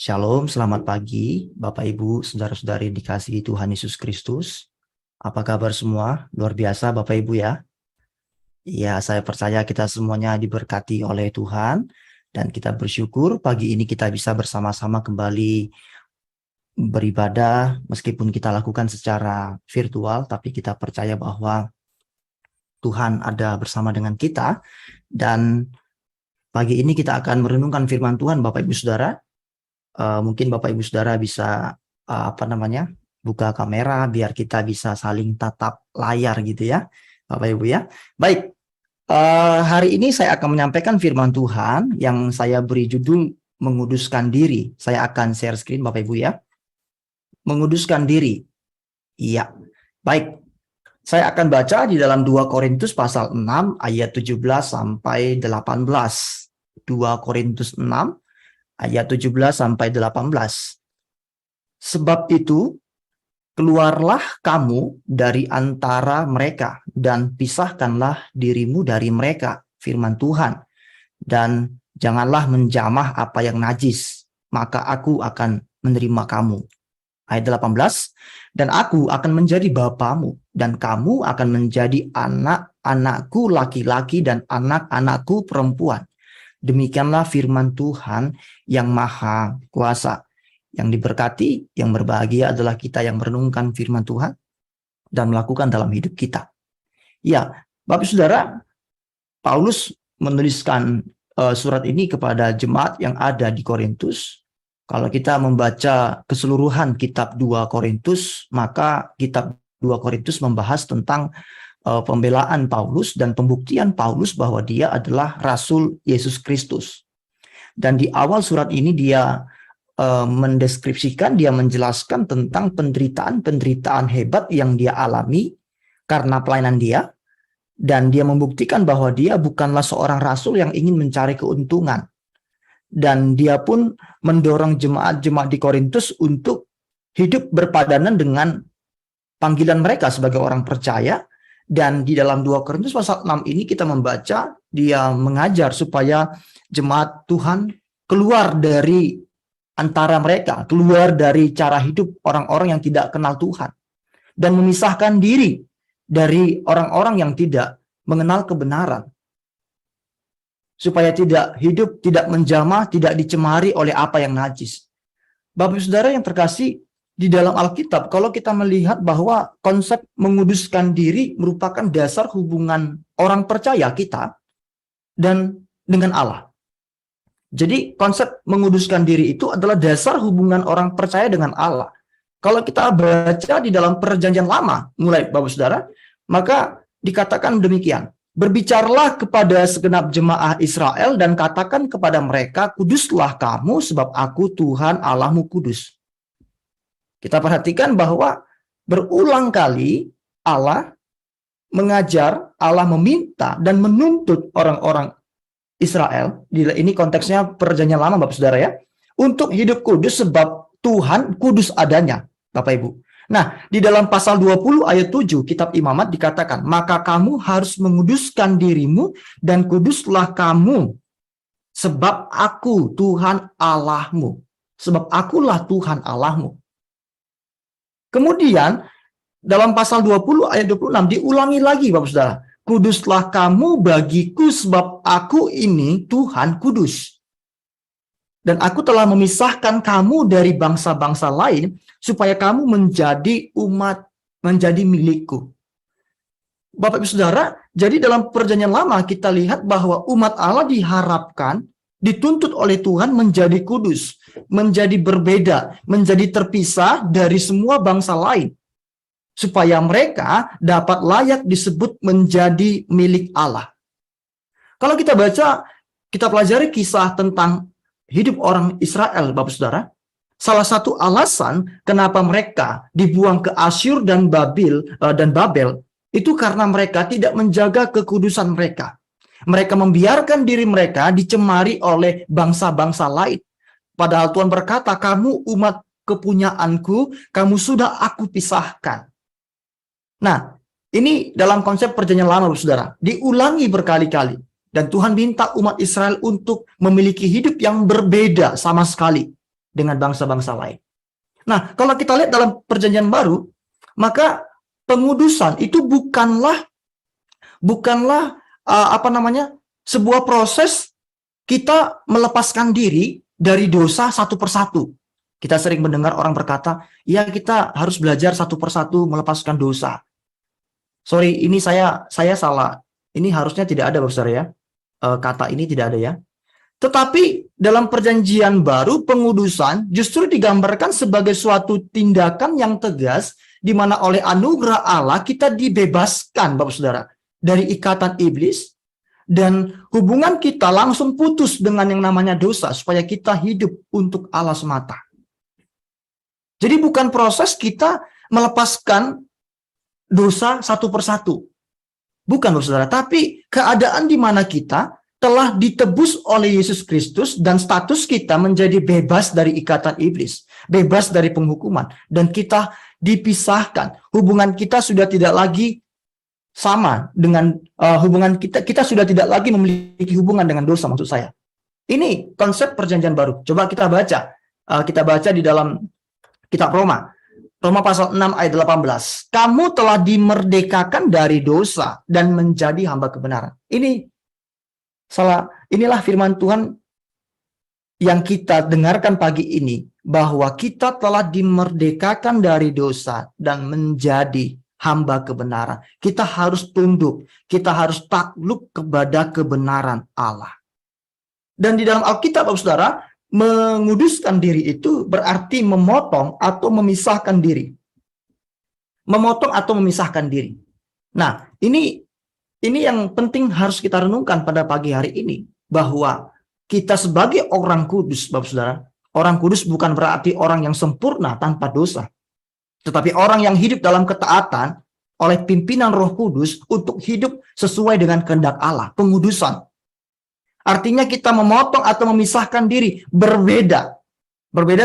Shalom, selamat pagi, Bapak Ibu, saudara-saudari dikasihi Tuhan Yesus Kristus. Apa kabar semua? Luar biasa Bapak Ibu ya. Ya, saya percaya kita semuanya diberkati oleh Tuhan dan kita bersyukur pagi ini kita bisa bersama-sama kembali beribadah meskipun kita lakukan secara virtual, tapi kita percaya bahwa Tuhan ada bersama dengan kita dan pagi ini kita akan merenungkan firman Tuhan Bapak Ibu Saudara. Mungkin Bapak Ibu Saudara bisa buka kamera biar kita bisa saling tatap layar gitu ya Bapak Ibu ya. Baik, hari ini saya akan menyampaikan firman Tuhan yang saya beri judul menguduskan diri. Saya akan share screen Bapak Ibu ya. Menguduskan diri. Iya. Baik. Saya akan baca di dalam 2 Korintus pasal 6 ayat 17 sampai 18. 2 Korintus 6 ayat 17 sampai 18. Sebab itu, keluarlah kamu dari antara mereka dan pisahkanlah dirimu dari mereka, firman Tuhan. Dan janganlah menjamah apa yang najis, maka aku akan menerima kamu. Ayat 18, dan aku akan menjadi bapamu, dan kamu akan menjadi anak-anakku laki-laki dan anak-anakku perempuan. Demikianlah firman Tuhan yang maha kuasa. Yang diberkati, yang berbahagia adalah kita yang merenungkan firman Tuhan dan melakukan dalam hidup kita. Ya, Bapak Saudara, Paulus menuliskan surat ini kepada jemaat yang ada di Korintus. Kalau kita membaca keseluruhan kitab 2 Korintus, maka kitab 2 Korintus membahas tentang pembelaan Paulus dan pembuktian Paulus bahwa dia adalah Rasul Yesus Kristus. Dan di awal surat ini dia mendeskripsikan, dia menjelaskan tentang penderitaan hebat yang dia alami karena pelayanan dia. Dan dia membuktikan bahwa dia bukanlah seorang rasul yang ingin mencari keuntungan. Dan dia pun mendorong jemaat-jemaat di Korintus untuk hidup berpadanan dengan panggilan mereka sebagai orang percaya. Dan di dalam 2 Korintus pasal 6 ini kita membaca, dia mengajar supaya jemaat Tuhan keluar dari antara mereka, keluar dari cara hidup orang-orang yang tidak kenal Tuhan. Dan memisahkan diri dari orang-orang yang tidak mengenal kebenaran. Supaya tidak hidup, tidak menjamah, tidak dicemari oleh apa yang najis. Bapak Saudara yang terkasih, di dalam Alkitab, kalau kita melihat bahwa konsep menguduskan diri merupakan dasar hubungan orang percaya kita dan dengan Allah. Jadi konsep menguduskan diri itu adalah dasar hubungan orang percaya dengan Allah. Kalau kita baca di dalam Perjanjian Lama, mulai Bapak Saudara, maka dikatakan demikian. Berbicaralah kepada segenap jemaah Israel dan katakan kepada mereka, kuduslah kamu sebab aku Tuhan Allahmu kudus. Kita perhatikan bahwa berulang kali Allah mengajar, Allah meminta dan menuntut orang-orang Israel, ini konteksnya Perjanjian Lama Bapak Saudara ya, untuk hidup kudus sebab Tuhan kudus adanya, Bapak Ibu. Nah, di dalam pasal 20 ayat 7 kitab Imamat dikatakan, maka kamu harus menguduskan dirimu dan kuduslah kamu sebab aku Tuhan Allahmu. Sebab akulah Tuhan Allahmu. Kemudian dalam pasal 20 ayat 26 diulangi lagi Bapak Saudara. Kuduslah kamu bagiku sebab aku ini Tuhan kudus. Dan aku telah memisahkan kamu dari bangsa-bangsa lain supaya kamu menjadi umat, menjadi milikku. Bapak Ibu Saudara, jadi dalam Perjanjian Lama kita lihat bahwa umat Allah diharapkan, dituntut oleh Tuhan menjadi kudus, menjadi berbeda, menjadi terpisah dari semua bangsa lain. Supaya mereka dapat layak disebut menjadi milik Allah. Kalau kita baca, kita pelajari kisah tentang hidup orang Israel, Bapak Saudara. Salah satu alasan kenapa mereka dibuang ke Asyur dan Babel itu karena mereka tidak menjaga kekudusan mereka. Mereka membiarkan diri mereka dicemari oleh bangsa-bangsa lain. Padahal Tuhan berkata, kamu umat kepunyaanku, kamu sudah aku pisahkan. Nah, ini dalam konsep Perjanjian Lama, Bapak Saudara, diulangi berkali-kali. Dan Tuhan minta umat Israel untuk memiliki hidup yang berbeda sama sekali. dengan bangsa-bangsa lain. Nah, kalau kita lihat dalam perjanjian baru, maka pengudusan itu bukanlah sebuah proses kita melepaskan diri dari dosa satu persatu. Kita sering mendengar orang berkata, ya kita harus belajar satu persatu melepaskan dosa. Sorry, ini saya salah. Ini harusnya tidak ada, Bapak Saudara ya. Kata ini tidak ada ya. Tetapi dalam perjanjian baru, pengudusan justru digambarkan sebagai suatu tindakan yang tegas, di mana oleh anugerah Allah kita dibebaskan, Bapak Saudara, dari ikatan iblis, dan hubungan kita langsung putus dengan yang namanya dosa, supaya kita hidup untuk Allah semata. Jadi bukan proses kita melepaskan dosa satu persatu. Bukan, Bapak Saudara. Tapi keadaan di mana kita telah ditebus oleh Yesus Kristus dan status kita menjadi bebas dari ikatan iblis, bebas dari penghukuman, dan kita dipisahkan. Hubungan kita sudah tidak lagi sama dengan hubungan kita sudah tidak lagi memiliki hubungan dengan dosa, maksud saya. Ini konsep perjanjian baru. Coba kita baca di dalam kitab Roma pasal 6 ayat 18. Kamu telah dimerdekakan dari dosa dan menjadi hamba kebenaran. Inilah firman Tuhan yang kita dengarkan pagi ini, bahwa kita telah dimerdekakan dari dosa dan menjadi hamba kebenaran. Kita harus tunduk, kita harus takluk kepada kebenaran Allah. Dan di dalam Alkitab, Bapak Saudara, menguduskan diri itu berarti memotong atau memisahkan diri. Memotong atau memisahkan diri. Nah, ini yang penting harus kita renungkan pada pagi hari ini, bahwa kita sebagai orang kudus, Bapak Saudara, orang kudus bukan berarti orang yang sempurna tanpa dosa, tetapi orang yang hidup dalam ketaatan oleh pimpinan Roh Kudus untuk hidup sesuai dengan kehendak Allah, pengudusan. Artinya kita memotong atau memisahkan diri, berbeda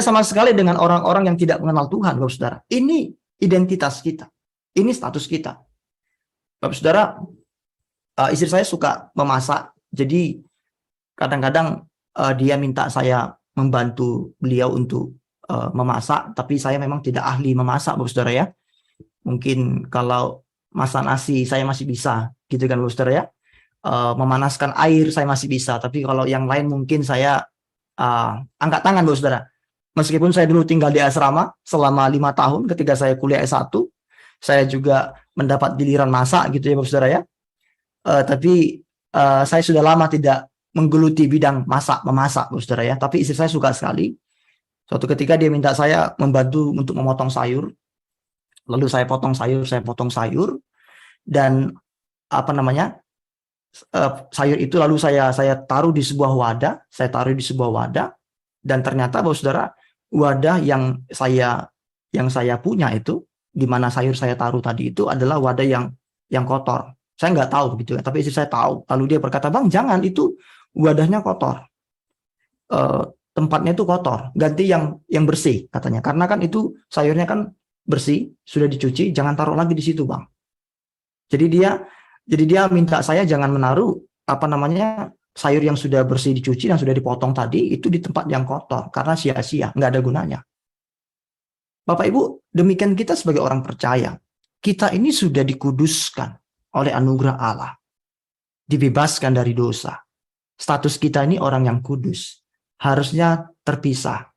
sama sekali dengan orang-orang yang tidak mengenal Tuhan, Bapak Saudara. Ini identitas kita, ini status kita. Bapak Saudara, istri saya suka memasak, jadi kadang-kadang dia minta saya membantu beliau untuk memasak, tapi saya memang tidak ahli memasak, Bapak Saudara ya. Mungkin kalau masak nasi saya masih bisa, gitu kan Bapak Saudara ya. Memanaskan air saya masih bisa, tapi kalau yang lain mungkin saya angkat tangan, Bapak Saudara. Meskipun saya dulu tinggal di asrama selama 5 tahun ketika saya kuliah S1, saya juga mendapat giliran masak gitu ya Bapak Saudara ya. Tapi saya sudah lama tidak menggeluti bidang memasak Bapak Saudara ya. Tapi istri saya suka sekali. Suatu ketika dia minta saya membantu untuk memotong sayur. Lalu saya potong sayur, dan sayur itu lalu saya taruh di sebuah wadah, dan ternyata Bapak Saudara, wadah yang saya punya itu, di mana sayur saya taruh tadi itu adalah wadah yang kotor. Saya nggak tahu gitu ya, tapi istri saya tahu. Lalu dia berkata, "Bang, jangan, itu wadahnya kotor. Tempatnya itu kotor, ganti yang bersih," katanya. Karena kan itu sayurnya kan bersih, sudah dicuci, jangan taruh lagi di situ, Bang. Jadi dia minta saya jangan menaruh sayur yang sudah bersih dicuci dan sudah dipotong tadi itu di tempat yang kotor, karena sia-sia, nggak ada gunanya. Bapak Ibu, demikian kita sebagai orang percaya. Kita ini sudah dikuduskan oleh anugerah Allah, dibebaskan dari dosa. Status kita ini orang yang kudus, harusnya terpisah,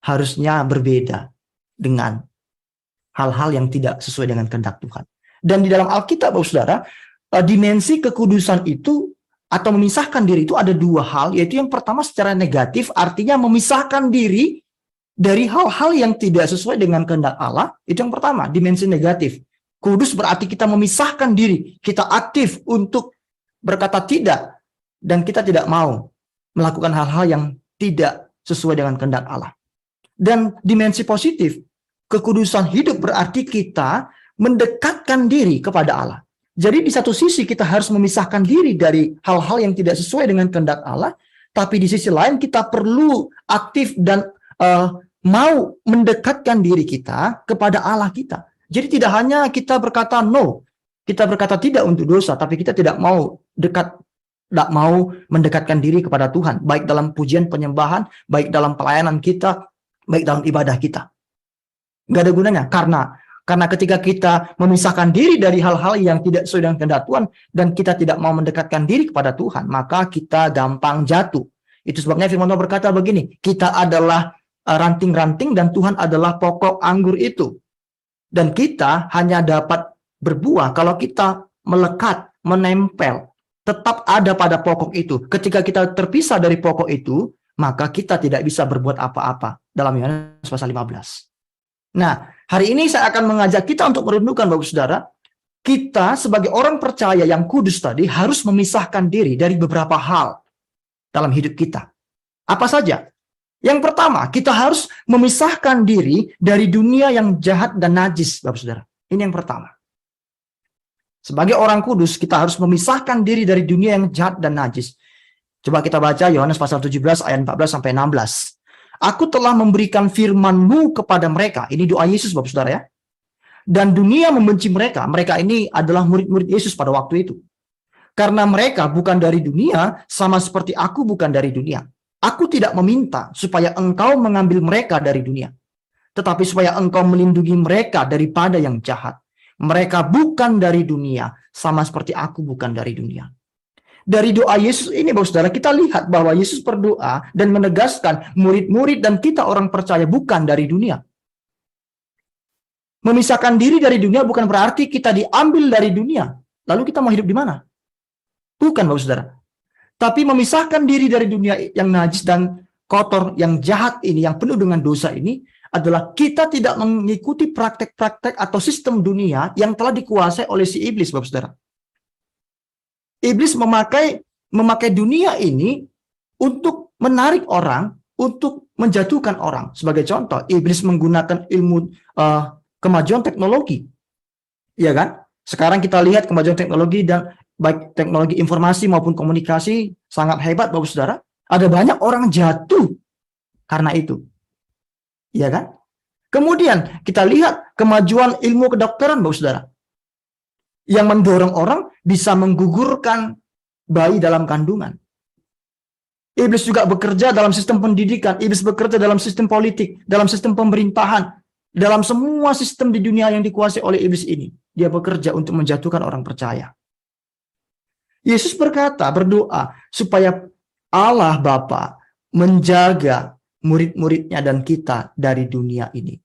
harusnya berbeda dengan hal-hal yang tidak sesuai dengan kehendak Tuhan. Dan di dalam Alkitab, Bapak Saudara, dimensi kekudusan itu atau memisahkan diri itu ada 2 hal, yaitu yang pertama secara negatif, artinya memisahkan diri dari hal-hal yang tidak sesuai dengan kehendak Allah. Itu yang pertama, dimensi negatif. Kudus berarti kita memisahkan diri, kita aktif untuk berkata tidak, dan kita tidak mau melakukan hal-hal yang tidak sesuai dengan kehendak Allah. Dan dimensi positif, kekudusan hidup berarti kita mendekatkan diri kepada Allah. Jadi di satu sisi kita harus memisahkan diri dari hal-hal yang tidak sesuai dengan kehendak Allah, tapi di sisi lain kita perlu aktif dan mau mendekatkan diri kita kepada Allah kita. Jadi tidak hanya kita berkata no, kita berkata tidak untuk dosa, tapi kita tidak mau mendekatkan diri kepada Tuhan, baik dalam pujian penyembahan, baik dalam pelayanan kita, baik dalam ibadah kita. Nggak ada gunanya, karena ketika kita memisahkan diri dari hal-hal yang tidak sesuai dengan kehendak Tuhan, dan kita tidak mau mendekatkan diri kepada Tuhan, maka kita gampang jatuh. Itu sebabnya firman Tuhan berkata begini, kita adalah ranting-ranting dan Tuhan adalah pokok anggur itu. Dan kita hanya dapat berbuah kalau kita melekat, menempel, tetap ada pada pokok itu. Ketika kita terpisah dari pokok itu, maka kita tidak bisa berbuat apa-apa. Dalam Yohanes pasal 15. Nah, hari ini saya akan mengajak kita untuk merenungkan, Bapak Saudara, kita sebagai orang percaya yang kudus tadi harus memisahkan diri dari beberapa hal dalam hidup kita. Apa saja? Yang pertama, kita harus memisahkan diri dari dunia yang jahat dan najis, Bapak Saudara. Ini yang pertama. Sebagai orang kudus, kita harus memisahkan diri dari dunia yang jahat dan najis. Coba kita baca Yohanes pasal 17 ayat 14 sampai 16. Aku telah memberikan firman-Mu kepada mereka. Ini doa Yesus, Bapak Saudara ya. Dan dunia membenci mereka. Mereka ini adalah murid-murid Yesus pada waktu itu. Karena mereka bukan dari dunia, sama seperti aku bukan dari dunia. Aku tidak meminta supaya engkau mengambil mereka dari dunia, tetapi supaya engkau melindungi mereka daripada yang jahat. Mereka bukan dari dunia, sama seperti aku bukan dari dunia. Dari doa Yesus ini, Bapak Saudara, kita lihat bahwa Yesus berdoa dan menegaskan murid-murid dan kita orang percaya bukan dari dunia. Memisahkan diri dari dunia bukan berarti kita diambil dari dunia. Lalu kita mau hidup di mana? Bukan, Bapak Saudara. Tapi memisahkan diri dari dunia yang najis dan kotor, yang jahat ini, yang penuh dengan dosa ini, adalah kita tidak mengikuti praktek-praktek atau sistem dunia yang telah dikuasai oleh si iblis, Bapak Saudara. Iblis memakai dunia ini untuk menarik orang, untuk menjatuhkan orang. Sebagai contoh, iblis menggunakan ilmu kemajuan teknologi. Ya kan? Sekarang kita lihat kemajuan teknologi, dan baik teknologi informasi maupun komunikasi sangat hebat, Bapak Saudara. Ada banyak orang jatuh karena itu. Ya kan? Kemudian kita lihat kemajuan ilmu kedokteran, Bapak Saudara, yang mendorong orang bisa menggugurkan bayi dalam kandungan. Iblis juga bekerja dalam sistem pendidikan, iblis bekerja dalam sistem politik, dalam sistem pemerintahan, dalam semua sistem di dunia yang dikuasai oleh iblis ini. Dia bekerja untuk menjatuhkan orang percaya. Yesus berdoa supaya Allah Bapa menjaga murid-muridnya dan kita dari dunia ini.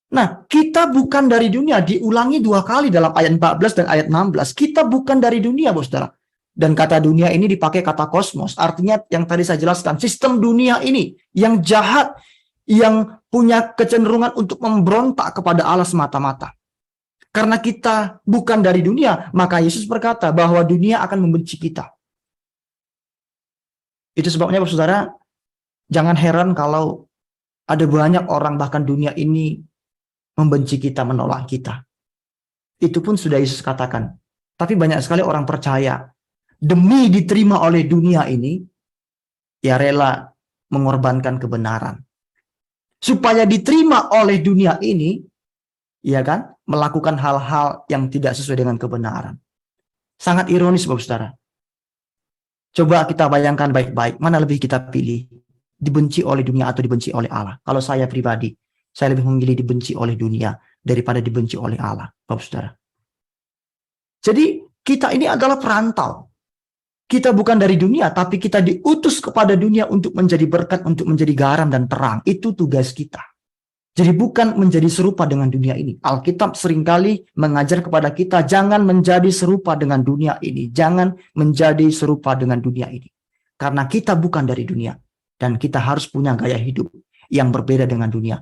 Nah, kita bukan dari dunia, diulangi 2 kali dalam ayat 14 dan ayat 16. Kita bukan dari dunia, Bapak Saudara. Dan kata dunia ini dipakai kata kosmos. Artinya yang tadi saya jelaskan, sistem dunia ini yang jahat, yang punya kecenderungan untuk memberontak kepada Allah semata-mata. Karena kita bukan dari dunia, maka Yesus berkata bahwa dunia akan membenci kita. Itu sebabnya, Bapak Saudara, jangan heran kalau ada banyak orang, bahkan dunia ini, membenci kita, menolak kita. Itu pun sudah Yesus katakan. Tapi banyak sekali orang percaya, demi diterima oleh dunia ini, ya rela mengorbankan kebenaran. Supaya diterima oleh dunia ini, ya kan, melakukan hal-hal yang tidak sesuai dengan kebenaran. Sangat ironis, Bapak Saudara. Coba kita bayangkan baik-baik, mana lebih kita pilih? Dibenci oleh dunia atau dibenci oleh Allah? Kalau saya pribadi, saya lebih memilih dibenci oleh dunia daripada dibenci oleh Allah, Bapak Saudara. Jadi kita ini adalah perantau. Kita bukan dari dunia, tapi kita diutus kepada dunia untuk menjadi berkat, untuk menjadi garam dan terang. Itu tugas kita. Jadi bukan menjadi serupa dengan dunia ini. Alkitab seringkali mengajar kepada kita, jangan menjadi serupa dengan dunia ini. Jangan menjadi serupa dengan dunia ini. Karena kita bukan dari dunia. Dan kita harus punya gaya hidup yang berbeda dengan dunia.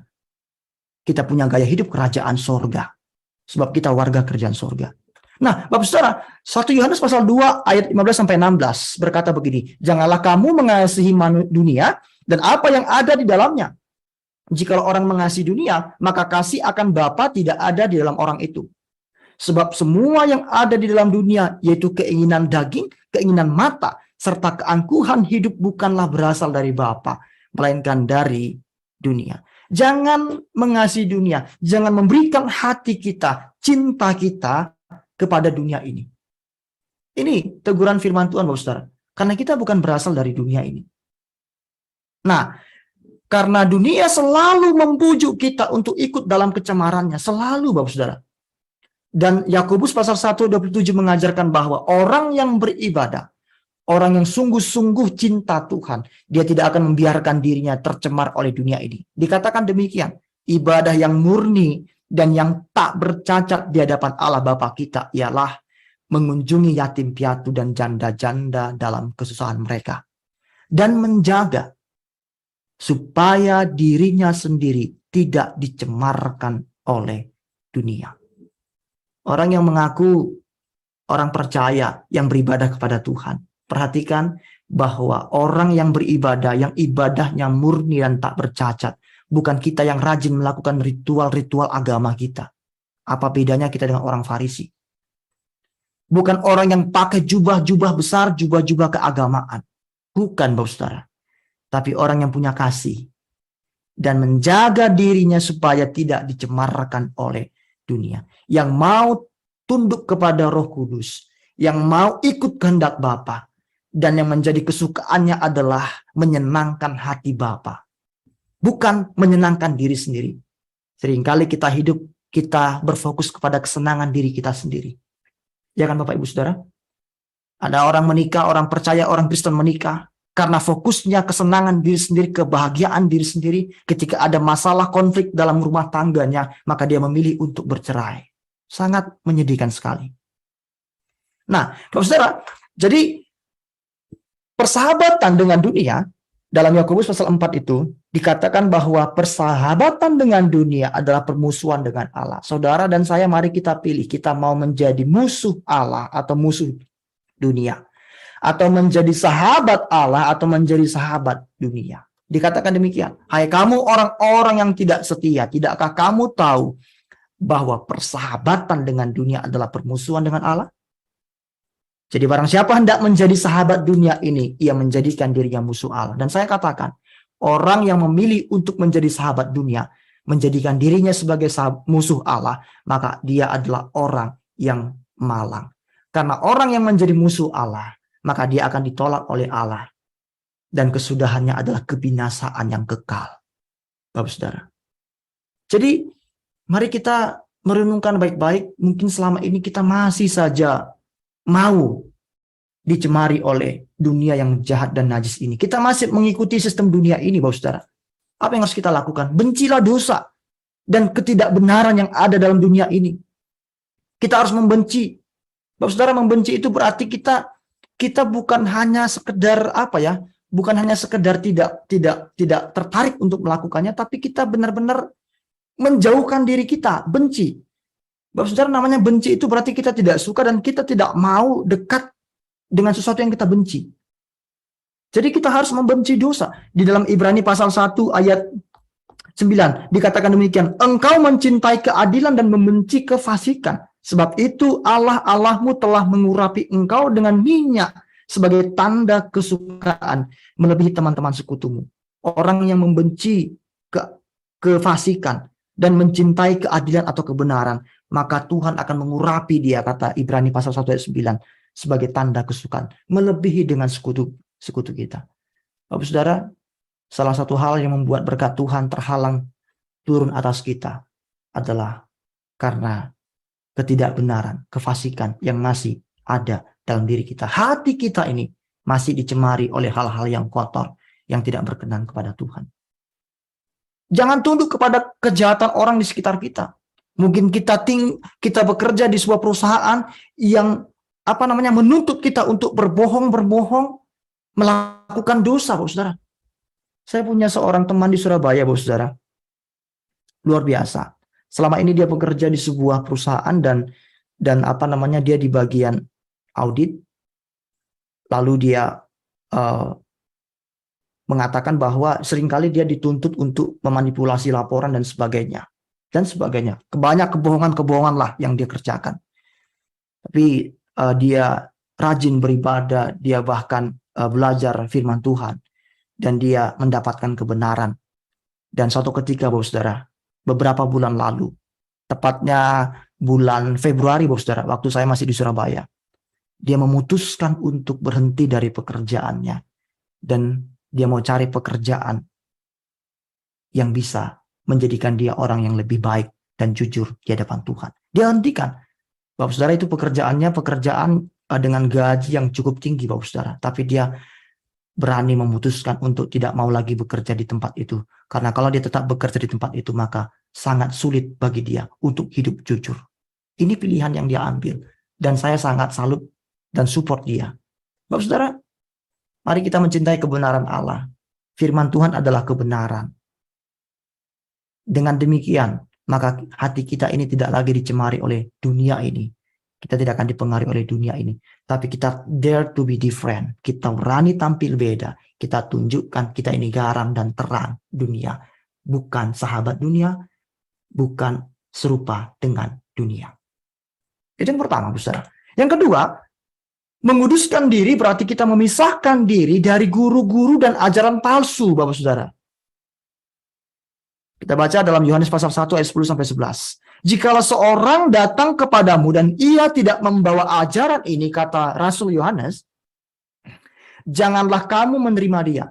Kita punya gaya hidup kerajaan sorga. Sebab kita warga kerajaan sorga. Nah, Bapak Saudara, 1 Yohanes pasal 2 ayat 15-16 berkata begini, janganlah kamu mengasihi dunia dan apa yang ada di dalamnya. Jika orang mengasihi dunia, maka kasih akan Bapa tidak ada di dalam orang itu. Sebab semua yang ada di dalam dunia, yaitu keinginan daging, keinginan mata, serta keangkuhan hidup bukanlah berasal dari Bapa, melainkan dari dunia. Jangan mengasihi dunia, jangan memberikan hati kita, cinta kita kepada dunia ini. Ini teguran firman Tuhan, Bapak Saudara. Karena kita bukan berasal dari dunia ini. Nah, Karena dunia selalu membujuk kita untuk ikut dalam kecemarannya. Selalu, Bapak Saudara. Dan Yakobus pasal 1:27 mengajarkan bahwa orang yang beribadah, orang yang sungguh-sungguh cinta Tuhan, dia tidak akan membiarkan dirinya tercemar oleh dunia ini. Dikatakan demikian, ibadah yang murni dan yang tak bercacat di hadapan Allah Bapa kita ialah mengunjungi yatim piatu dan janda-janda dalam kesusahan mereka. Dan menjaga supaya dirinya sendiri tidak dicemarkan oleh dunia. Orang yang mengaku orang percaya yang beribadah kepada Tuhan, perhatikan bahwa orang yang beribadah, yang ibadahnya murni dan tak bercacat, bukan kita yang rajin melakukan ritual-ritual agama kita. Apa bedanya kita dengan orang Farisi? Bukan orang yang pakai jubah-jubah besar, jubah-jubah keagamaan. Bukan, Bapak Saudara. Tapi orang yang punya kasih dan menjaga dirinya supaya tidak dicemarkan oleh dunia. Yang mau tunduk kepada Roh Kudus, yang mau ikut kehendak Bapa, dan yang menjadi kesukaannya adalah menyenangkan hati Bapa, bukan menyenangkan diri sendiri. Seringkali kita hidup, kita berfokus kepada kesenangan diri kita sendiri. Ya kan Bapak Ibu Saudara? Ada orang menikah, orang percaya, orang Kristen menikah karena fokusnya kesenangan diri sendiri, kebahagiaan diri sendiri. Ketika ada masalah konflik dalam rumah tangganya, maka dia memilih untuk bercerai. Sangat menyedihkan sekali. Nah, Bapak Saudara, jadi persahabatan dengan dunia dalam Yakobus pasal 4 itu dikatakan bahwa persahabatan dengan dunia adalah permusuhan dengan Allah. Saudara dan saya, mari kita pilih, kita mau menjadi musuh Allah atau musuh dunia, atau menjadi sahabat Allah atau menjadi sahabat dunia. Dikatakan demikian, hai kamu orang-orang yang tidak setia, tidakkah kamu tahu bahwa persahabatan dengan dunia adalah permusuhan dengan Allah? Jadi barang siapa hendak menjadi sahabat dunia ini, ia menjadikan dirinya musuh Allah. Dan saya katakan, orang yang memilih untuk menjadi sahabat dunia, menjadikan dirinya sebagai musuh Allah, maka dia adalah orang yang malang. Karena orang yang menjadi musuh Allah, maka dia akan ditolak oleh Allah. Dan kesudahannya adalah kebinasaan yang kekal. Bapak Saudara. Jadi, mari kita merenungkan baik-baik. Mungkin selama ini kita masih saja mau dicemari oleh dunia yang jahat dan najis ini. Kita masih mengikuti sistem dunia ini, Bapak Saudara. Apa yang harus kita lakukan? Bencilah dosa dan ketidakbenaran yang ada dalam dunia ini. Kita harus membenci. Bapak Saudara, membenci itu berarti kita bukan hanya sekedar bukan hanya sekedar tidak tertarik untuk melakukannya, tapi kita benar-benar menjauhkan diri kita, benci. Bapak Saudara, namanya benci itu berarti kita tidak suka dan kita tidak mau dekat dengan sesuatu yang kita benci. Jadi kita harus membenci dosa. Di dalam Ibrani pasal 1 ayat 9 dikatakan demikian, engkau mencintai keadilan dan membenci kefasikan. Sebab itu Allahmu telah mengurapi engkau dengan minyak sebagai tanda kesukaan melebihi teman-teman sekutumu. Orang yang membenci kefasikan dan mencintai keadilan atau kebenaran, maka Tuhan akan mengurapi dia, kata Ibrani pasal 1 ayat 9, sebagai tanda kesukaan, melebihi dengan sekutu kita. Bapak Saudara, salah satu hal yang membuat berkat Tuhan terhalang turun atas kita adalah karena ketidakbenaran, kefasikan yang masih ada dalam diri kita. Hati kita ini masih dicemari oleh hal-hal yang kotor, yang tidak berkenan kepada Tuhan. Jangan tunduk kepada kejahatan orang di sekitar kita. Mungkin kita bekerja di sebuah perusahaan yang menuntut kita untuk berbohong, melakukan dosa, Bapak Saudara. Saya punya seorang teman di Surabaya, Bapak Saudara. Luar biasa. Selama ini dia bekerja di sebuah perusahaan dan dia di bagian audit. Lalu dia mengatakan bahwa seringkali dia dituntut untuk memanipulasi laporan dan sebagainya. Banyak kebohongan lah yang dia kerjakan. Tapi dia rajin beribadah, dia bahkan belajar firman Tuhan, dan dia mendapatkan kebenaran. Dan suatu ketika, Bapak Saudara, beberapa bulan lalu, tepatnya bulan Februari, Bapak Saudara, waktu saya masih di Surabaya, dia memutuskan untuk berhenti dari pekerjaannya, dan dia mau cari pekerjaan yang bisa menjadikan dia orang yang lebih baik dan jujur di hadapan Tuhan. Dia hentikan. Bapak Saudara, itu pekerjaan dengan gaji yang cukup tinggi, Bapak Saudara. Tapi dia berani memutuskan untuk tidak mau lagi bekerja di tempat itu. Karena kalau dia tetap bekerja di tempat itu, maka sangat sulit bagi dia untuk hidup jujur. Ini pilihan yang dia ambil. Dan saya sangat salut dan support dia. Bapak Saudara, mari kita mencintai kebenaran Allah. Firman Tuhan adalah kebenaran. Dengan demikian, maka hati kita ini tidak lagi dicemari oleh dunia ini. Kita tidak akan dipengaruhi oleh dunia ini. Tapi kita dare to be different. Kita berani tampil beda. Kita tunjukkan kita ini garam dan terang dunia. Bukan sahabat dunia. Bukan serupa dengan dunia. Itu yang pertama, Saudara. Yang kedua, menguduskan diri berarti kita memisahkan diri dari guru-guru dan ajaran palsu, Bapak Saudara. Kita baca dalam Yohanes pasal 1 ayat 10 sampai 11. Jikalau seorang datang kepadamu dan ia tidak membawa ajaran ini, kata Rasul Yohanes, janganlah kamu menerima dia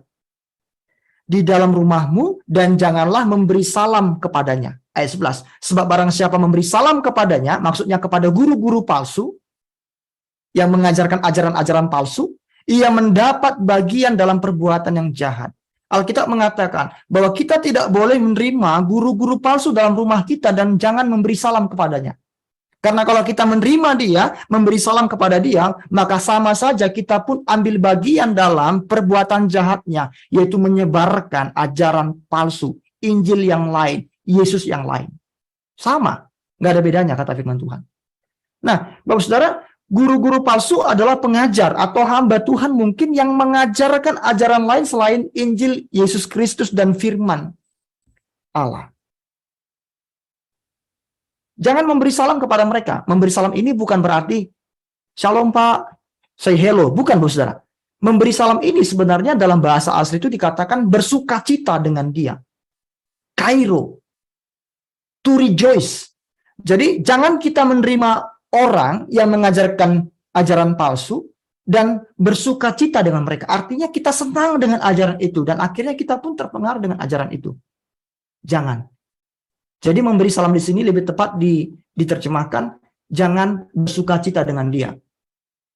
di dalam rumahmu dan janganlah memberi salam kepadanya. Ayat 11. Sebab barang siapa memberi salam kepadanya, maksudnya kepada guru-guru palsu yang mengajarkan ajaran-ajaran palsu, ia mendapat bagian dalam perbuatan yang jahat. Alkitab mengatakan bahwa kita tidak boleh menerima guru-guru palsu dalam rumah kita dan jangan memberi salam kepadanya. Karena kalau kita menerima dia, memberi salam kepada dia, maka sama saja kita pun ambil bagian dalam perbuatan jahatnya, yaitu menyebarkan ajaran palsu, Injil yang lain, Yesus yang lain. Sama, nggak ada bedanya kata firman Tuhan. Nah, Bapak Saudara, guru-guru palsu adalah pengajar atau hamba Tuhan mungkin yang mengajarkan ajaran lain selain Injil Yesus Kristus dan firman Allah. Jangan memberi salam kepada mereka. Memberi salam ini bukan berarti shalom Pak, say hello. Bukan, Bapak Saudara. Memberi salam ini sebenarnya dalam bahasa asli itu dikatakan bersukacita dengan dia. Kairo. To rejoice. Jadi jangan kita menerima orang yang mengajarkan ajaran palsu dan bersuka cita dengan mereka. Artinya kita senang dengan ajaran itu dan akhirnya kita pun terpengaruh dengan ajaran itu. Jangan. Jadi memberi salam di sini lebih tepat diterjemahkan jangan bersuka cita dengan dia.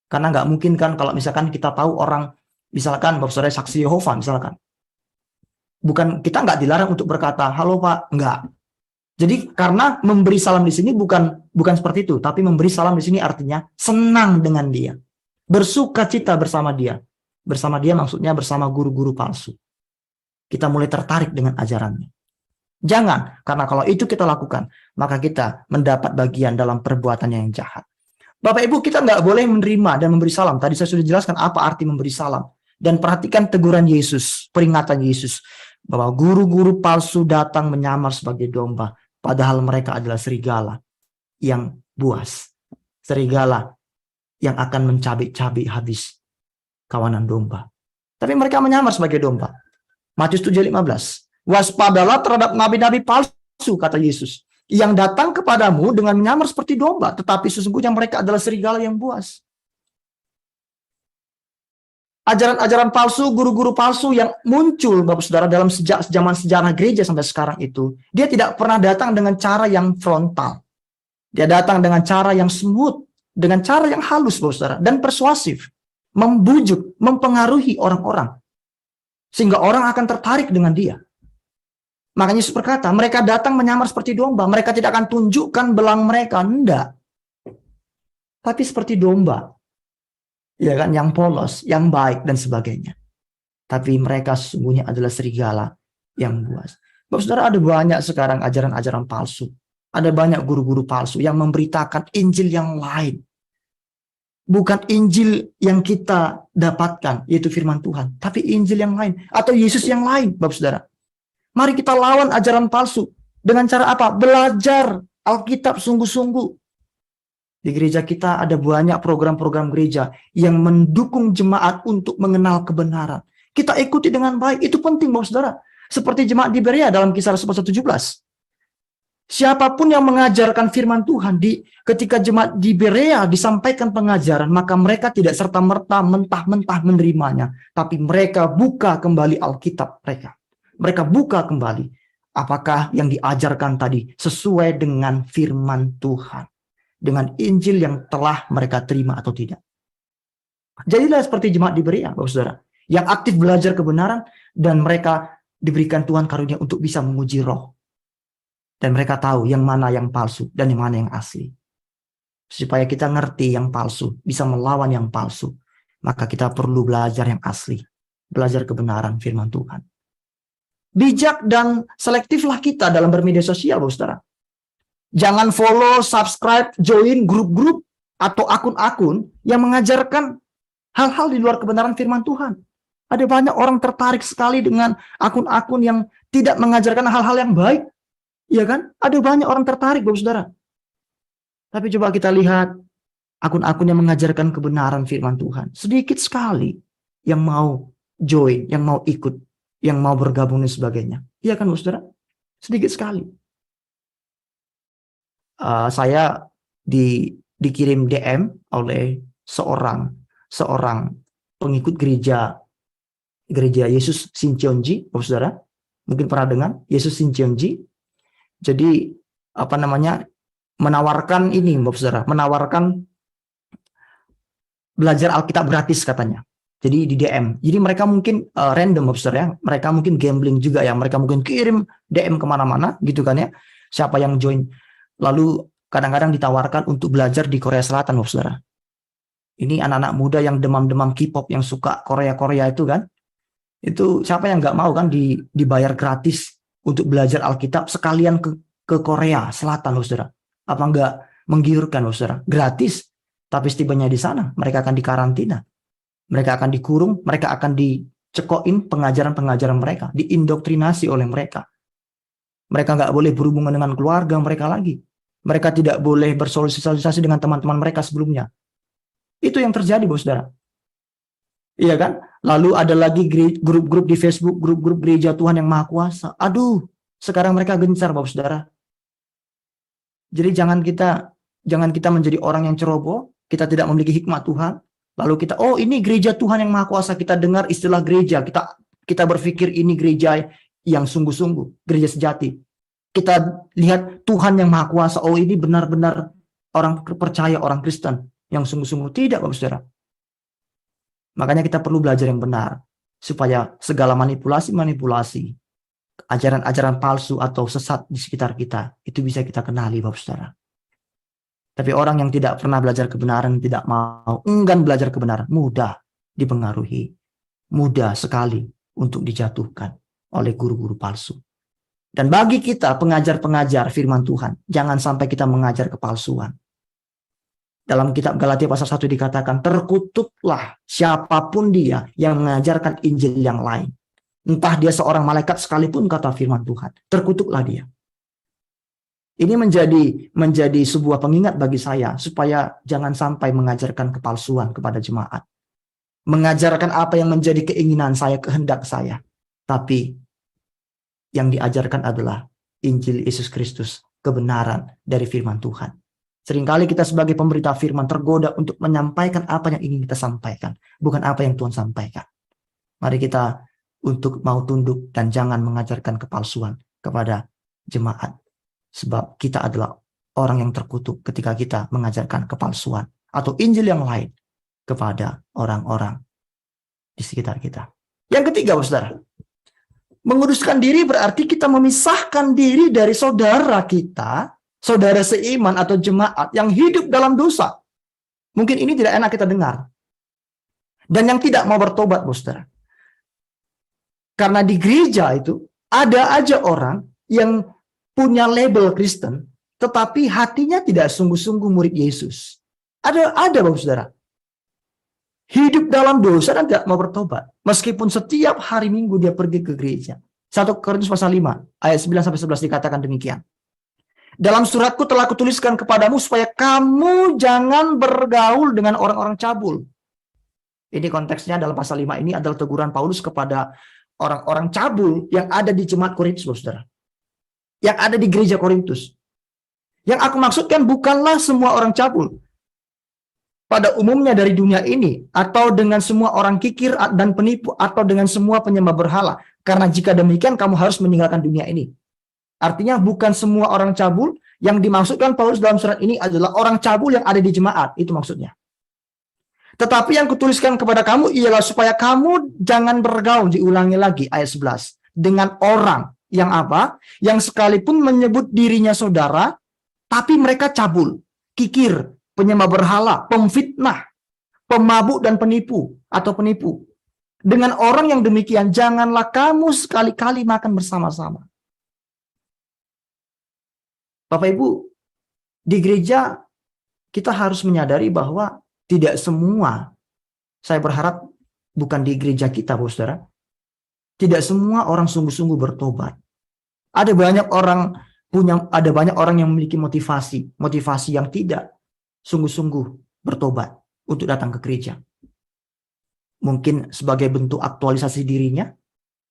Karena nggak mungkin kan kalau misalkan kita tahu orang, misalkan Bapak Saudara saksi Yehova misalkan. Bukan, kita nggak dilarang untuk berkata, halo Pak, nggak. Jadi karena memberi salam di sini bukan seperti itu, tapi memberi salam di sini artinya senang dengan dia, bersuka cita bersama dia. Bersama dia maksudnya bersama guru-guru palsu. Kita mulai tertarik dengan ajarannya. Jangan, karena kalau itu kita lakukan, maka kita mendapat bagian dalam perbuatan yang jahat. Bapak Ibu, kita nggak boleh menerima dan memberi salam. Tadi saya sudah jelaskan apa arti memberi salam. Dan perhatikan teguran Yesus, peringatan Yesus, bahwa guru-guru palsu datang menyamar sebagai domba. Padahal mereka adalah serigala yang buas. Serigala yang akan mencabik-cabik habis kawanan domba. Tapi mereka menyamar sebagai domba. Matius 7:15. Waspadalah terhadap nabi-nabi palsu, kata Yesus. Yang datang kepadamu dengan menyamar seperti domba. Tetapi sesungguhnya mereka adalah serigala yang buas. Ajaran-ajaran palsu, guru-guru palsu yang muncul, Bapak Saudara, dalam zaman sejarah gereja sampai sekarang itu, dia tidak pernah datang dengan cara yang frontal. Dia datang dengan cara yang smooth, dengan cara yang halus, Bapak Saudara, dan persuasif, membujuk, mempengaruhi orang-orang, sehingga orang akan tertarik dengan dia. Makanya Yesus berkata, mereka datang menyamar seperti domba, mereka tidak akan tunjukkan belang mereka, enggak. Tapi seperti domba. Ya kan, yang polos, yang baik dan sebagainya. Tapi mereka sesungguhnya adalah serigala yang buas. Bapak Saudara, ada banyak sekarang ajaran-ajaran palsu. Ada banyak guru-guru palsu yang memberitakan Injil yang lain. Bukan Injil yang kita dapatkan, yaitu firman Tuhan. Tapi Injil yang lain. Atau Yesus yang lain, Bapak Saudara. Mari kita lawan ajaran palsu. Dengan cara apa? Belajar Alkitab sungguh-sungguh. Di gereja kita ada banyak program-program gereja yang mendukung jemaat untuk mengenal kebenaran. Kita ikuti dengan baik. Itu penting, Bapak Saudara. Seperti jemaat di Berea dalam Kisah Rasul pasal 17. Siapapun yang mengajarkan firman Tuhan, ketika jemaat di Berea disampaikan pengajaran, maka mereka tidak serta-merta mentah-mentah menerimanya. Tapi mereka buka kembali Alkitab mereka. Mereka buka kembali. Apakah yang diajarkan tadi sesuai dengan firman Tuhan, dengan Injil yang telah mereka terima atau tidak? Jadilah seperti jemaat di Berea, Bapak Saudara, yang aktif belajar kebenaran dan mereka diberikan Tuhan karunia untuk bisa menguji roh. Dan mereka tahu yang mana yang palsu dan yang mana yang asli. Supaya kita ngerti yang palsu, bisa melawan yang palsu, maka kita perlu belajar yang asli, belajar kebenaran firman Tuhan. Bijak dan selektiflah kita dalam bermedia sosial, Bapak Saudara. Jangan follow, subscribe, join grup-grup atau akun-akun yang mengajarkan hal-hal di luar kebenaran firman Tuhan. Ada banyak orang tertarik sekali dengan akun-akun yang tidak mengajarkan hal-hal yang baik. Iya kan? Ada banyak orang tertarik, Bapak Saudara. Tapi coba kita lihat akun-akun yang mengajarkan kebenaran firman Tuhan. Sedikit sekali yang mau join, yang mau ikut, yang mau bergabung dan sebagainya. Iya kan, Bapak Saudara? Sedikit sekali. Saya dikirim DM oleh seorang pengikut gereja Yesus Shincheonji, Bapak Saudara. Mungkin pernah dengar Yesus Shincheonji. Jadi menawarkan ini, Bapak Saudara, menawarkan belajar Alkitab gratis katanya. Jadi di DM. Jadi mereka mungkin random, Bapak Saudara, ya. Mereka mungkin gambling juga ya. Mereka mungkin kirim DM kemana-mana gitu kan ya. Siapa yang join. Lalu kadang-kadang ditawarkan untuk belajar di Korea Selatan, Bapak Saudara. Ini anak-anak muda yang demam-demam K-pop, yang suka Korea-Korea itu kan. Itu siapa yang nggak mau kan dibayar gratis untuk belajar Alkitab sekalian ke Korea Selatan, Saudara. Apa nggak menggiurkan, Saudara? Gratis, tapi setibanya di sana mereka akan dikarantina, mereka akan dikurung, mereka akan dicekokin pengajaran-pengajaran mereka, diindoktrinasi oleh mereka. Mereka nggak boleh berhubungan dengan keluarga mereka lagi. Mereka tidak boleh bersosialisasi dengan teman-teman mereka sebelumnya. Itu yang terjadi, Saudara. Iya kan? Lalu ada lagi grup-grup di Facebook, grup-grup gereja Tuhan yang Maha Kuasa. Aduh, sekarang mereka gencar, Bapak Saudara. Jadi jangan kita menjadi orang yang ceroboh, kita tidak memiliki hikmat Tuhan. Lalu kita, oh ini gereja Tuhan yang Maha Kuasa, kita dengar istilah gereja, kita berpikir ini gereja yang sungguh-sungguh, gereja sejati. Kita lihat Tuhan yang Maha Kuasa, oh ini benar-benar orang percaya, orang Kristen yang sungguh-sungguh. Tidak, Bapak Saudara. Makanya kita perlu belajar yang benar, supaya segala manipulasi, ajaran-ajaran palsu atau sesat di sekitar kita, itu bisa kita kenali, Bapak Saudara. Tapi orang yang tidak pernah belajar kebenaran, tidak mau, enggan belajar kebenaran, mudah dipengaruhi, mudah sekali untuk dijatuhkan oleh guru-guru palsu. Dan bagi kita, pengajar-pengajar firman Tuhan, jangan sampai kita mengajar kepalsuan. Dalam kitab Galatia pasal 1 dikatakan, terkutuklah siapapun dia yang mengajarkan Injil yang lain. Entah dia seorang malaikat sekalipun, kata firman Tuhan. Terkutuklah dia. Ini menjadi sebuah pengingat bagi saya, supaya jangan sampai mengajarkan kepalsuan kepada jemaat. Mengajarkan apa yang menjadi keinginan saya, kehendak saya. Tapi yang diajarkan adalah Injil Yesus Kristus, kebenaran dari firman Tuhan. Seringkali kita sebagai pemberita firman tergoda untuk menyampaikan apa yang ingin kita sampaikan, bukan apa yang Tuhan sampaikan. Mari kita untuk mau tunduk dan jangan mengajarkan kepalsuan kepada jemaat. Sebab kita adalah orang yang terkutuk ketika kita mengajarkan kepalsuan atau Injil yang lain kepada orang-orang di sekitar kita. Yang ketiga, Saudara, menguduskan diri berarti kita memisahkan diri dari saudara kita, saudara seiman atau jemaat yang hidup dalam dosa. Mungkin ini tidak enak kita dengar. Dan yang tidak mau bertobat, Saudara. Karena di gereja itu ada aja orang yang punya label Kristen, tetapi hatinya tidak sungguh-sungguh murid Yesus. Ada Bapak Saudara. Hidup dalam dosa dan tidak mau bertobat. Meskipun setiap hari Minggu dia pergi ke gereja. 1 Korintus pasal 5 ayat 9-11 dikatakan demikian. Dalam suratku telah kutuliskan kepadamu supaya kamu jangan bergaul dengan orang-orang cabul. Ini konteksnya dalam pasal 5 ini adalah teguran Paulus kepada orang-orang cabul yang ada di jemaat Korintus, Saudara. Yang ada di gereja Korintus. Yang aku maksudkan bukanlah semua orang cabul. Pada umumnya dari dunia ini, atau dengan semua orang kikir dan penipu, atau dengan semua penyembah berhala. Karena jika demikian kamu harus meninggalkan dunia ini. Artinya bukan semua orang cabul. Yang dimaksudkan Paulus dalam surat ini adalah orang cabul yang ada di jemaat. Itu maksudnya. Tetapi yang kutuliskan kepada kamu ialah supaya kamu jangan bergaul, diulangi lagi ayat 11, dengan orang yang apa? Yang sekalipun menyebut dirinya saudara, tapi mereka cabul, kikir, penyembah berhala, pemfitnah, pemabuk dan penipu atau penipu. Dengan orang yang demikian, janganlah kamu sekali-kali makan bersama-sama. Bapak Ibu, di gereja kita harus menyadari bahwa tidak semua, saya berharap bukan di gereja kita, Saudara, tidak semua orang sungguh-sungguh bertobat. Ada banyak orang yang memiliki motivasi yang tidak sungguh-sungguh bertobat untuk datang ke gereja. Mungkin sebagai bentuk aktualisasi dirinya,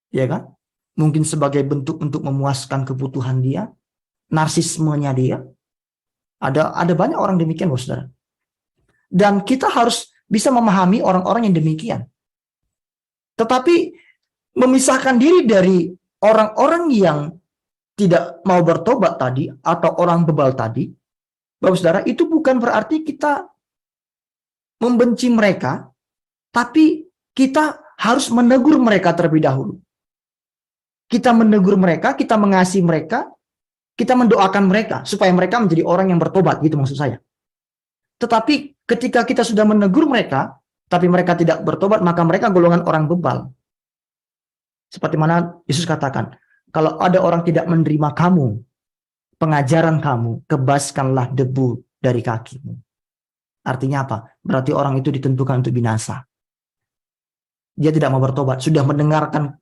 ya kan? Mungkin sebagai bentuk untuk memuaskan kebutuhan dia, narsismenya dia. Ada banyak orang demikian, Saudara. Dan kita harus bisa memahami orang-orang yang demikian. Tetapi memisahkan diri dari orang-orang yang tidak mau bertobat tadi, atau orang bebal tadi, Bapak Saudara, itu bukan berarti kita membenci mereka, tapi kita harus menegur mereka terlebih dahulu. Kita menegur mereka, kita mengasihi mereka, kita mendoakan mereka supaya mereka menjadi orang yang bertobat, gitu maksud saya. Tetapi ketika kita sudah menegur mereka, tapi mereka tidak bertobat, maka mereka golongan orang bebal. Seperti mana Yesus katakan, kalau ada orang tidak menerima kamu, pengajaran kamu, kebaskanlah debu dari kakimu. Artinya apa? Berarti orang itu ditentukan untuk binasa. Dia tidak mau bertobat, sudah mendengarkan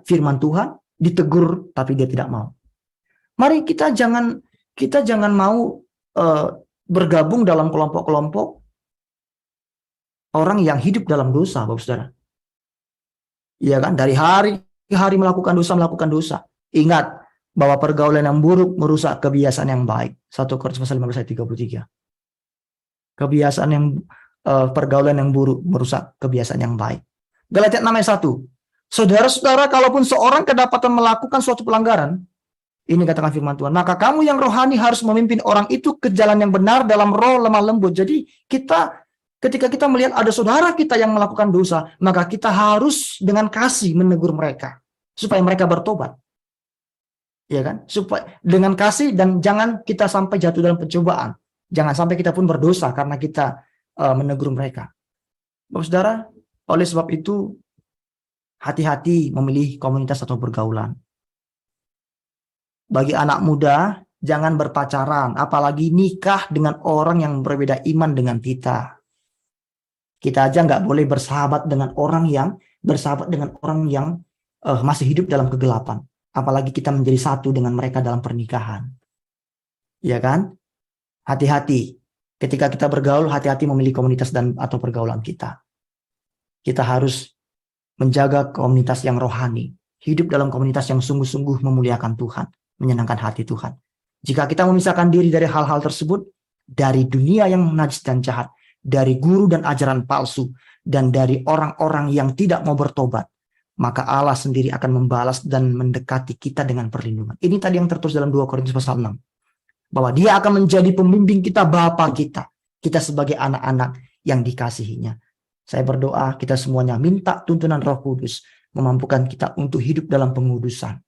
firman Tuhan, ditegur, tapi dia tidak mau. Mari kita jangan mau bergabung dalam kelompok-kelompok orang yang hidup dalam dosa, Bapak Saudara. Iya kan? Dari hari ke hari melakukan dosa. Ingat bahwa pergaulan yang buruk merusak kebiasaan yang baik. 1 Korintus 15 ayat 33. Pergaulan yang buruk merusak kebiasaan yang baik. Galatia 6 ayat 1. Saudara-saudara, kalaupun seorang kedapatan melakukan suatu pelanggaran, ini katakan firman Tuhan, maka kamu yang rohani harus memimpin orang itu ke jalan yang benar dalam roh lemah lembut. Jadi ketika kita melihat ada saudara kita yang melakukan dosa, maka kita harus dengan kasih menegur mereka supaya mereka bertobat. Ya kan? Supaya dengan kasih, dan jangan kita sampai jatuh dalam pencobaan. Jangan sampai kita pun berdosa karena kita menegur mereka. Bapak Saudara, oleh sebab itu hati-hati memilih komunitas atau pergaulan. Bagi anak muda, jangan berpacaran, apalagi nikah dengan orang yang berbeda iman dengan kita. Kita aja nggak boleh bersahabat dengan orang yang masih hidup dalam kegelapan. Apalagi kita menjadi satu dengan mereka dalam pernikahan. Ya kan? Hati-hati. Ketika kita bergaul, hati-hati memilih komunitas atau pergaulan kita. Kita harus menjaga komunitas yang rohani. Hidup dalam komunitas yang sungguh-sungguh memuliakan Tuhan. Menyenangkan hati Tuhan. Jika kita memisahkan diri dari hal-hal tersebut, dari dunia yang najis dan jahat, dari guru dan ajaran palsu, dan dari orang-orang yang tidak mau bertobat, maka Allah sendiri akan membalas dan mendekati kita dengan perlindungan. Ini tadi yang tertulis dalam 2 Korintus pasal 6. Bahwa dia akan menjadi pembimbing kita, Bapa kita. Kita sebagai anak-anak yang dikasihinya. Saya berdoa kita semuanya minta tuntunan Roh Kudus memampukan kita untuk hidup dalam pengudusan.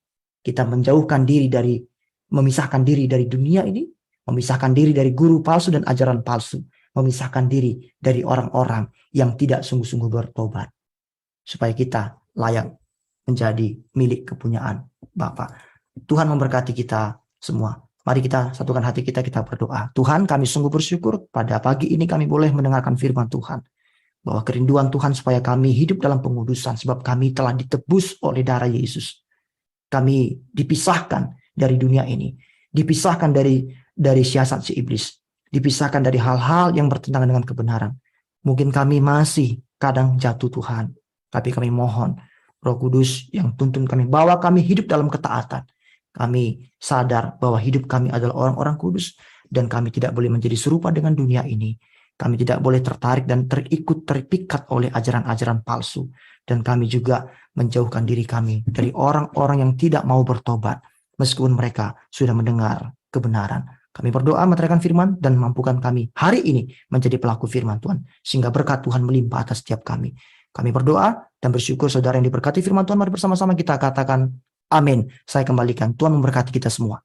Kita memisahkan diri dari dunia ini, memisahkan diri dari guru palsu dan ajaran palsu, memisahkan diri dari orang-orang yang tidak sungguh-sungguh bertobat, supaya kita layak menjadi milik kepunyaan Bapa. Tuhan memberkati kita semua. Mari kita satukan hati kita berdoa. Tuhan, kami sungguh bersyukur pada pagi ini kami boleh mendengarkan firman Tuhan, bahwa kerinduan Tuhan supaya kami hidup dalam pengudusan, sebab kami telah ditebus oleh darah Yesus. Kami dipisahkan dari dunia ini, dipisahkan dari siasat si iblis, dipisahkan dari hal-hal yang bertentangan dengan kebenaran. Mungkin kami masih kadang jatuh Tuhan, tapi kami mohon Roh Kudus yang tuntun kami, bawa kami hidup dalam ketaatan. Kami sadar bahwa hidup kami adalah orang-orang kudus, dan kami tidak boleh menjadi serupa dengan dunia ini. Kami tidak boleh tertarik dan terpikat oleh ajaran-ajaran palsu. Dan kami juga menjauhkan diri kami dari orang-orang yang tidak mau bertobat. meskipun mereka sudah mendengar kebenaran. Kami berdoa meteraikan firman dan mampukan kami hari ini menjadi pelaku firman Tuhan, sehingga berkat Tuhan melimpah atas setiap kami. Kami berdoa dan bersyukur saudara yang diberkati firman Tuhan. Mari bersama-sama kita katakan amin. Saya kembalikan, Tuhan memberkati kita semua.